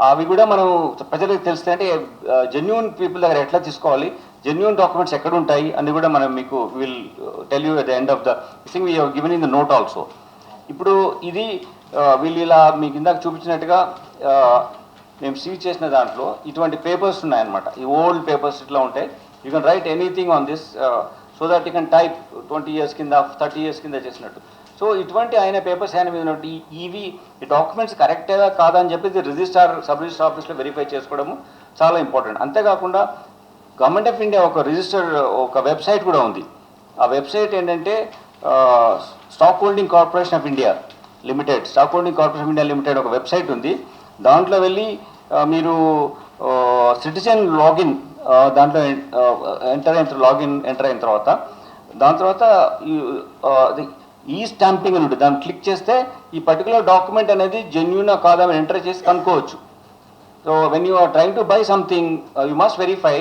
అవి కూడా మనం ప్రజలకు తెలిస్తే అంటే జెన్యూన్ పీపుల్ దగ్గర ఎట్లా తీసుకోవాలి, జెన్యూన్ డాక్యుమెంట్స్ ఎక్కడ ఉంటాయి అని కూడా మనం మీకు will tell you at the end of the thing we have given in the note also. ఇప్పుడు ఇది వీళ్ళు ఇలా మీకు ఇందాక చూపించినట్టుగా మేము సీజ్ చేసిన దాంట్లో ఇటువంటి పేపర్స్ ఉన్నాయన్నమాట. ఈ ఓల్డ్ పేపర్స్ ఇట్లా ఉంటాయి. You can write anything on this so that you can type 20 years కింద 30 years కింద చేసినట్టు. సో ఇటువంటి ఆయన పేపర్స్ ఆయన మీద ఉన్నట్టు ఇవి ఈ డాక్యుమెంట్స్ కరెక్టేగా కాదా అని చెప్పేసి రిజిస్ట్రార్ సబ్ రిజిస్టర్ ఆఫీస్లో వెరిఫై చేసుకోవడము చాలా ఇంపార్టెంట్. అంతేకాకుండా గవర్నమెంట్ ఆఫ్ ఇండియా ఒక రిజిస్టర్ ఒక వెబ్సైట్ కూడా ఉంది. ఆ వెబ్సైట్ ఏంటంటే stock holding corporation of India limited, stock holding corporation of India limited ఒక వెబ్సైట్ ఉంది. దాంట్లో వెళ్ళి మీరు సిటిజన్ లాగిన్ దాంట్లో ఎంటర్ అయిన తర్వాత దాని తర్వాత ఈ స్టాంపింగ్ అని ఉంటుంది. దాన్ని క్లిక్ చేస్తే ఈ పర్టికులర్ డాక్యుమెంట్ అనేది జెన్యూనా కాదా అని ఎంటర్ చేసి కనుక్కోవచ్చు. So when you are trying to buy something you must verify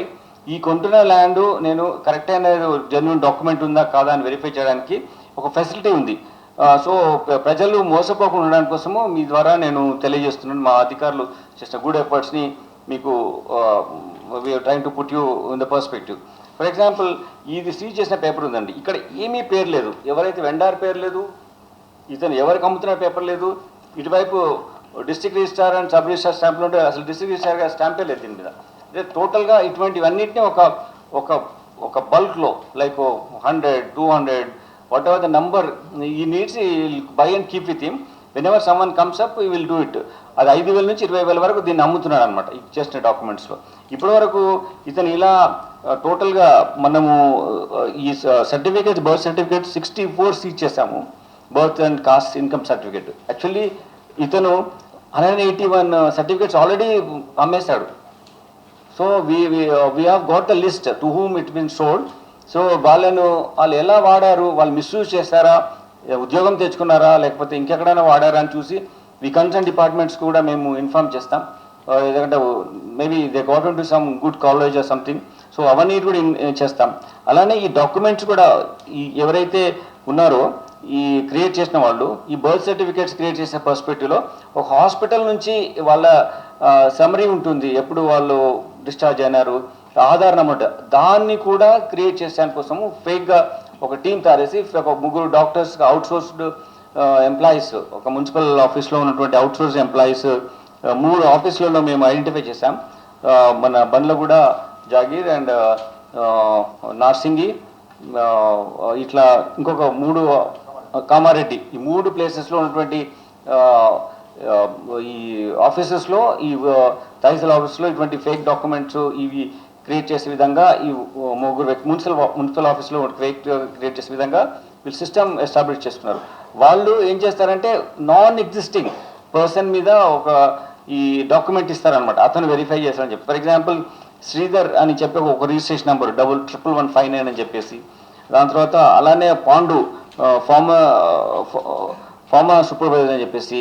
ఈ కొంటున్న ల్యాండ్ నేను కరెక్ట్ అయిన జెన్యూన్ డాక్యుమెంట్ ఉందా కాదా అని వెరిఫై చేయడానికి ఒక ఫెసిలిటీ ఉంది. సో ప్రజలు మోసపోకుండా ఉండడానికి కోసము మీ ద్వారా నేను తెలియజేస్తున్నాను. మా అధికారులు చేసిన గుడ్ ఎఫర్ట్స్ని మీకు we're trying to put you in the perspective. For example ఇది సీజ్ చేసిన పేపర్ ఉందండి. ఇక్కడ ఏమీ పేరు లేదు, ఎవరైతే వెండార్ పేరు లేదు, ఇతను ఎవరికి అమ్ముతున్న పేపర్ లేదు. ఇటువైపు district registrar and sub registrar స్టాంపులు ఉంటే అసలు డిస్ట్రిక్ట్ రిజిస్ట్రార్ గారు స్టాంపే లేదు దీని మీద. అంటే టోటల్గా ఇటువంటివన్నింటినీ ఒక బల్క్లో like 100, 200 whatever the number he needs buy and keep with him. Whenever someone comes up will do it. అది 5,000 నుంచి 20,000 వరకు దీన్ని అమ్ముతున్నాడు అనమాట చేసిన డాక్యుమెంట్స్లో. ఇప్పటి వరకు ఇతను ఇలా టోటల్గా మనము ఈ సర్టిఫికేట్ బర్త్ సర్టిఫికేట్ 64 సీజ్ చేశాము. Birth and caste income certificate. Actually ఇతను 181 సర్టిఫికేట్స్ ఆల్రెడీ అమ్మేశాడు. So we have got the list to whom it been sold. So వాళ్ళు ఎలా వాడారు, వాళ్ళు మిస్యూజ్ చేస్తారా, ఉద్యోగం తెచ్చుకున్నారా, లేకపోతే ఇంకెక్కడైనా వాడారా అని చూసి ఈ కన్సర్న్ డిపార్ట్మెంట్స్ కూడా మేము ఇన్ఫార్మ్ చేస్తాం. ఎందుకంటే maybe they got in to some good college or something. So అవన్నీ కూడా చేస్తాం. అలానే ఈ డాక్యుమెంట్స్ కూడా ఎవరైతే ఉన్నారో ఈ క్రియేట్ చేసిన వాళ్ళు ఈ బర్త్ సర్టిఫికేట్స్ క్రియేట్ చేసే పర్స్పెక్టివ్లో ఒక హాస్పిటల్ నుంచి వాళ్ళ సమరీ ఉంటుంది, ఎప్పుడు వాళ్ళు డిశ్చార్జ్ అయినారు, ఆధార్ నెంబర్, దాన్ని కూడా క్రియేట్ చేసేదాని కోసము ఫేక్గా ఒక టీం తయారేసి ఒక 3 డాక్టర్స్ అవుట్సోర్స్డ్ ఎంప్లాయీస్, ఒక మున్సిపల్ ఆఫీస్లో ఉన్నటువంటి అవుట్సోర్స్ ఎంప్లాయీస్ 3 ఆఫీసులలో మేము ఐడెంటిఫై చేశాం. మన బండ్లగూడ, జాగీర్ అండ్ నార్సింగి, ఇట్లా ఇంకొక 3 కామారెడ్డి, ఈ 3 ప్లేసెస్లో ఉన్నటువంటి ఈ ఆఫీసెస్లో ఈ తహసీల్ ఆఫీస్లో ఇటువంటి ఫేక్ డాక్యుమెంట్స్ ఇవి క్రియేట్ చేసే విధంగా ఈ 3 మున్సిపల్ ఆఫీస్లో ఫేక్ క్రియేట్ చేసే విధంగా వీళ్ళు సిస్టమ్ ఎస్టాబ్లిష్ చేసుకున్నారు. వాళ్ళు ఏం చేస్తారంటే నాన్ ఎగ్జిస్టింగ్ పర్సన్ మీద ఒక ఈ డాక్యుమెంట్ ఇస్తారనమాట, అతను వెరిఫై చేస్తారని చెప్పి. ఫర్ ఎగ్జాంపుల్ శ్రీధర్ అని చెప్పి ఒక రిజిస్ట్రేషన్ నెంబర్ 1159 అని చెప్పేసి, దాని తర్వాత అలానే పాండు ఫార్మర్ సూపర్వైజర్ అని చెప్పేసి,